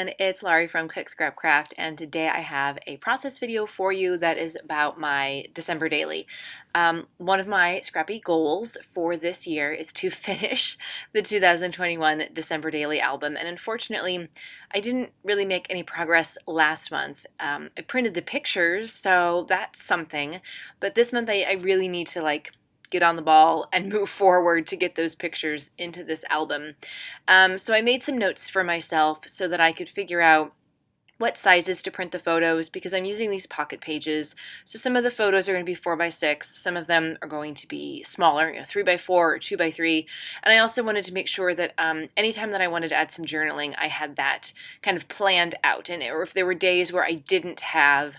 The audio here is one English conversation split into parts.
everyone, it's Laurie from Quick Scrap Craft, and today I have a process video for you that is about my December daily. One of my scrappy goals for this year is to finish the 2021 December daily album, and unfortunately I didn't really make any progress last month. I printed the pictures, so that's something, but this month I really need to get on the ball and move forward to get those pictures into this album. So I made some notes for myself so that I could figure out what sizes to print the photos because I'm using these pocket pages. So some of the photos are going to be 4x6, some of them are going to be smaller, 3x4 or 2x3. And I also wanted to make sure that anytime that I wanted to add some journaling, I had that kind of planned out. And or if there were days where I didn't have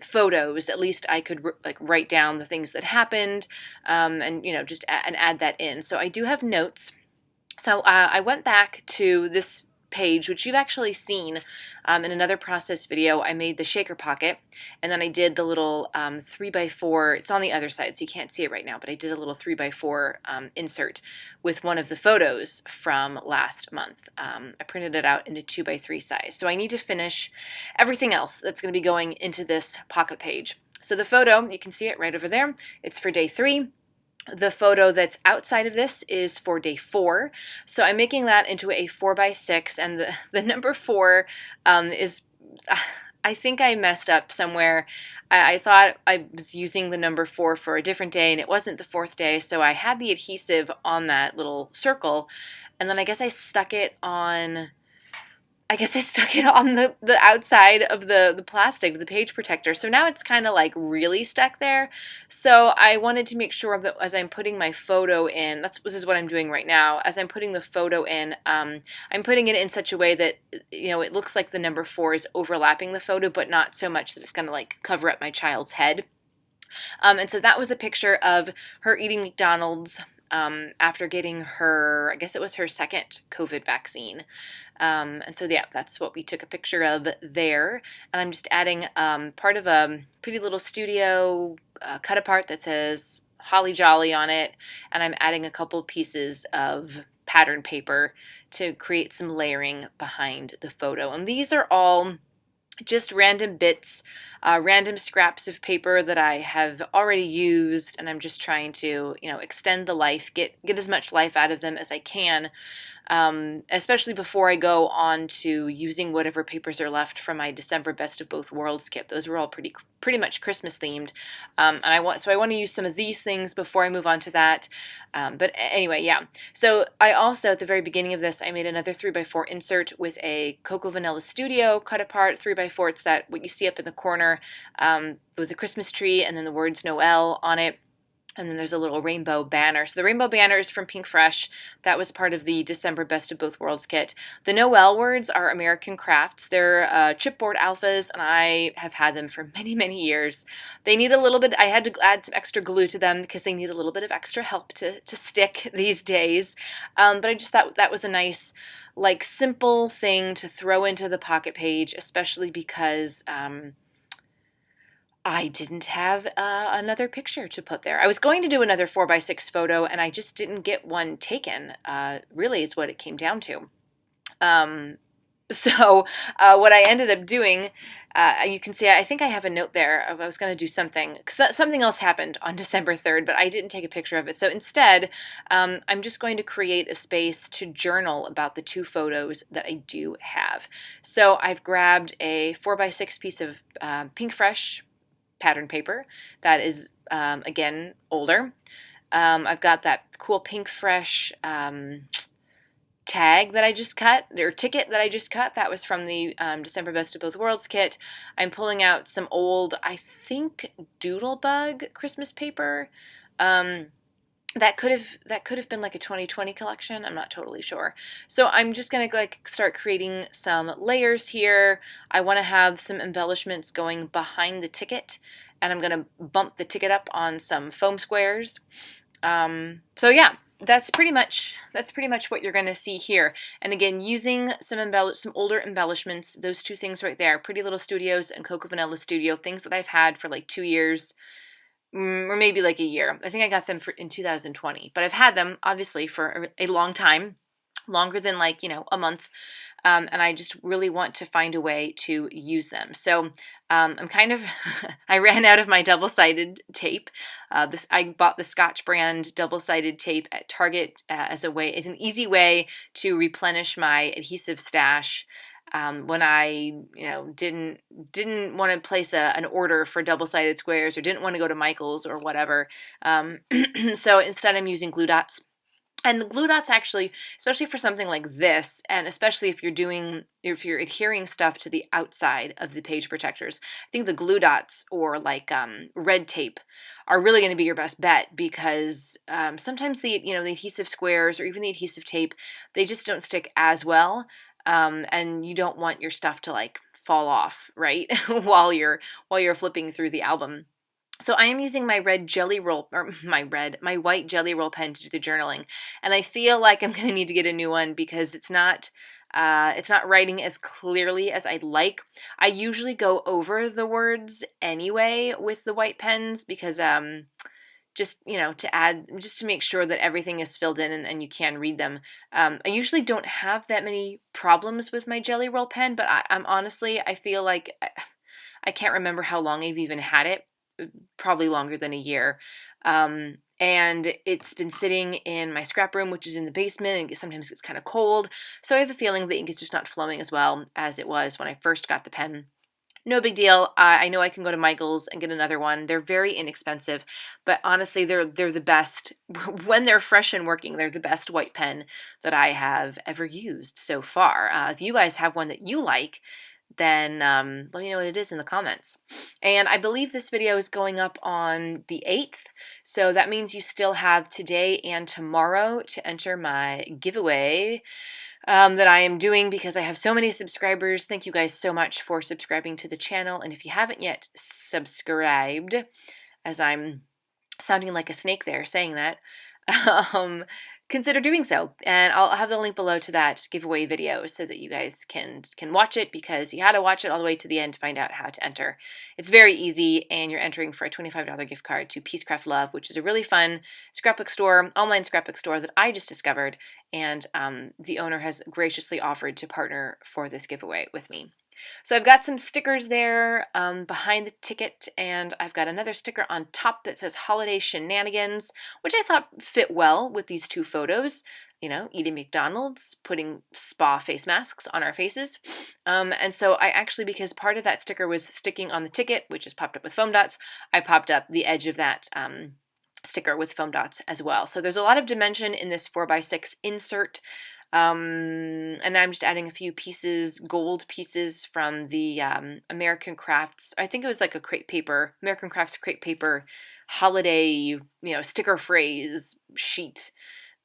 photos, at least I could write down the things that happened and just add that in. So I do have notes. So I went back to this page, which you've actually seen in another process video. I made the shaker pocket, and then I did the little 3x4. It's on the other side, so you can't see it right now, but I did a little 3x4 insert with one of the photos from last month. I printed it out into 2x3 size. So I need to finish everything else that's going to be going into this pocket page. So the photo, you can see it right over there. It's for day 3. The photo that's outside of this is for day 4. So I'm making that into a 4x6, and the number 4 is, I think I messed up somewhere. I thought I was using the number 4 for a different day, and it wasn't the 4th day, so I had the adhesive on that little circle, and then I guess I stuck it on the outside of the plastic, the page protector. So now it's kind of really stuck there. So I wanted to make sure that as I'm putting my photo in, this is what I'm doing right now. As I'm putting the photo in, I'm putting it in such a way that, it looks like the number 4 is overlapping the photo, but not so much that it's going to cover up my child's head. And so that was a picture of her eating McDonald's after getting her, I guess it was her second COVID vaccine. And so, yeah, that's what we took a picture of there. And I'm just adding part of a Pretty Little Studio cut apart that says Holly Jolly on it. And I'm adding a couple pieces of pattern paper to create some layering behind the photo. And these are all just random bits, random scraps of paper that I have already used, and I'm just trying to, extend the life, get as much life out of them as I can, especially before I go on to using whatever papers are left from my December Best of Both Worlds kit. Those were all pretty much Christmas themed, and I want to use some of these things before I move on to that. But anyway, yeah. So I also, at the very beginning of this, I made another 3x4 insert with a Cocoa Vanilla Studio cut apart 3x4. It's that what you see up in the corner with the Christmas tree and then the words Noel on it. And then there's a little rainbow banner. So the rainbow banner is from Pink Fresh. That was part of the December Best of Both Worlds kit. The Noel words are American Crafts. They're chipboard alphas, and I have had them for many, many years. They need a little bit, I had to add some extra glue to them because they need a little bit of extra help to stick these days. But I just thought that was a nice, simple thing to throw into the pocket page, especially because I didn't have another picture to put there. I was going to do another 4x6 photo, and I just didn't get one taken, really is what it came down to. So what I ended up doing, you can see, I think I have a note there of I was going to do something. Something else happened on December 3rd, but I didn't take a picture of it. So instead, I'm just going to create a space to journal about the 2 photos that I do have. So I've grabbed a 4x6 piece of Pink Fresh pattern paper that is, again, older. I've got that cool Pink Fresh tag that I just cut, or ticket that I just cut. That was from the December Best of Both Worlds kit. I'm pulling out some old, I think, Doodlebug Christmas paper. That could have been like a 2020 collection. I'm not totally sure. So I'm just going to start creating some layers here. I want to have some embellishments going behind the ticket, and I'm going to bump the ticket up on some foam squares. So yeah, that's pretty much what you're going to see here. And again, using some older embellishments, those 2 things right there, Pretty Little Studios and Cocoa Vanilla Studio, things that I've had for 2 years. Or maybe a year. I think I got them in 2020, but I've had them obviously for a long time, longer than a month. and I just really want to find a way to use them. So I'm kind of, I ran out of my double-sided tape. I bought the Scotch brand double-sided tape at Target as an easy way to replenish my adhesive stash. When I, didn't want to place an order for double-sided squares or didn't want to go to Michael's or whatever. So instead I'm using glue dots. And the glue dots actually, especially for something like this, and especially if you're adhering stuff to the outside of the page protectors, I think the glue dots or like red tape are really going to be your best bet, because sometimes the adhesive squares or even the adhesive tape, they just don't stick as well, and you don't want your stuff to like fall off, right? while you're flipping through the album. So I am using my white jelly roll pen to do the journaling, and I feel like I'm going to need to get a new one because it's not writing as clearly as I'd like. I usually go over the words anyway with the white pens because just to make sure that everything is filled in and you can read them. I usually don't have that many problems with my jelly roll pen, but I'm honestly, I feel like I can't remember how long I've even had it. Probably longer than a year. And it's been sitting in my scrap room, which is in the basement, and sometimes it's kind of cold. So I have a feeling the ink is just not flowing as well as it was when I first got the pen. No big deal. I know I can go to Michael's and get another one. They're very inexpensive, but honestly, they're the best. When they're fresh and working, they're the best white pen that I have ever used so far. If you guys have one that you like, then let me know what it is in the comments. And I believe this video is going up on the 8th, so that means you still have today and tomorrow to enter my giveaway that I am doing because I have so many subscribers. Thank you guys so much for subscribing to the channel, and if you haven't yet subscribed, as I'm sounding like a snake there saying that, consider doing so, and I'll have the link below to that giveaway video so that you guys can watch it, because you had to watch it all the way to the end to find out how to enter. It's very easy, and you're entering for a $25 gift card to Peacecraft Love, which is a really fun scrapbook store, online scrapbook store that I just discovered, and the owner has graciously offered to partner for this giveaway with me. So I've got some stickers there behind the ticket, and I've got another sticker on top that says Holiday Shenanigans, which I thought fit well with these two photos. Eating McDonald's, putting spa face masks on our faces. And so I actually, because part of that sticker was sticking on the ticket, which is popped up with foam dots, I popped up the edge of that sticker with foam dots as well. So there's a lot of dimension in this 4x6 insert. And I'm just adding a few pieces, gold pieces from the American Crafts. I think it was like a crepe paper, American Crafts crepe paper holiday, sticker phrase sheet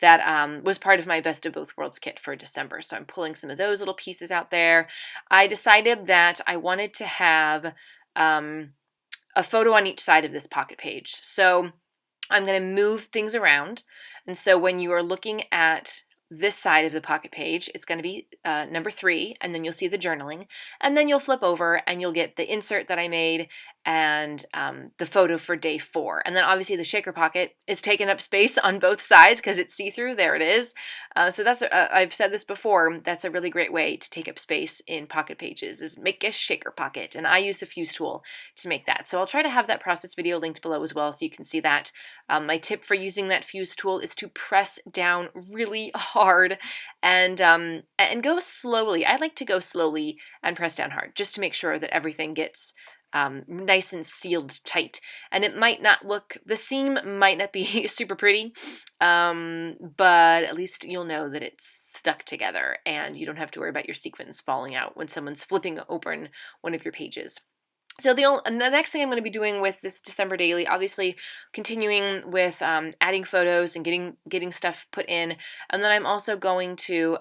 that was part of my Best of Both Worlds kit for December. So I'm pulling some of those little pieces out there. I decided that I wanted to have a photo on each side of this pocket page. So I'm going to move things around. And so when you are looking at this side of the pocket page, it's going to be number 3, and then you'll see the journaling, and then you'll flip over and you'll get the insert that I made and the photo for day 4. And then obviously the shaker pocket is taking up space on both sides because it's see-through. There it is. So that's I've said this before, that's a really great way to take up space in pocket pages, is make a shaker pocket, and I use the fuse tool to make that. So I'll try to have that process video linked below as well so you can see that. My tip for using that fuse tool is to press down really hard and go slowly. I like to go slowly and press down hard just to make sure that everything gets nice and sealed tight. And it might not look, the seam might not be super pretty, but at least you'll know that it's stuck together and you don't have to worry about your sequins falling out when someone's flipping open one of your pages. So the next thing I'm going to be doing with this December daily, obviously continuing with adding photos and getting stuff put in, and then I'm also going to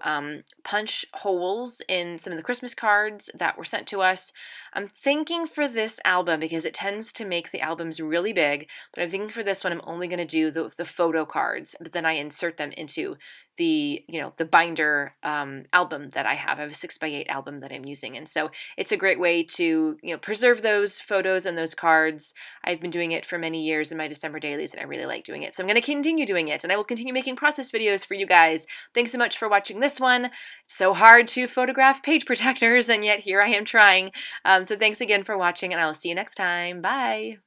punch holes in some of the Christmas cards that were sent to us. I'm thinking for this album, because it tends to make the albums really big, but I'm thinking for this one I'm only going to do the photo cards, but then I insert them into the binder album that I have. I have a 6x8 album that I'm using, and so it's a great way to preserve those photos and those cards. I've been doing it for many years in my December dailies, and I really like doing it. So I'm going to continue doing it, and I will continue making process videos for you guys. Thanks so much for watching this one. It's so hard to photograph page protectors, and yet here I am trying. So thanks again for watching, and I will see you next time. Bye!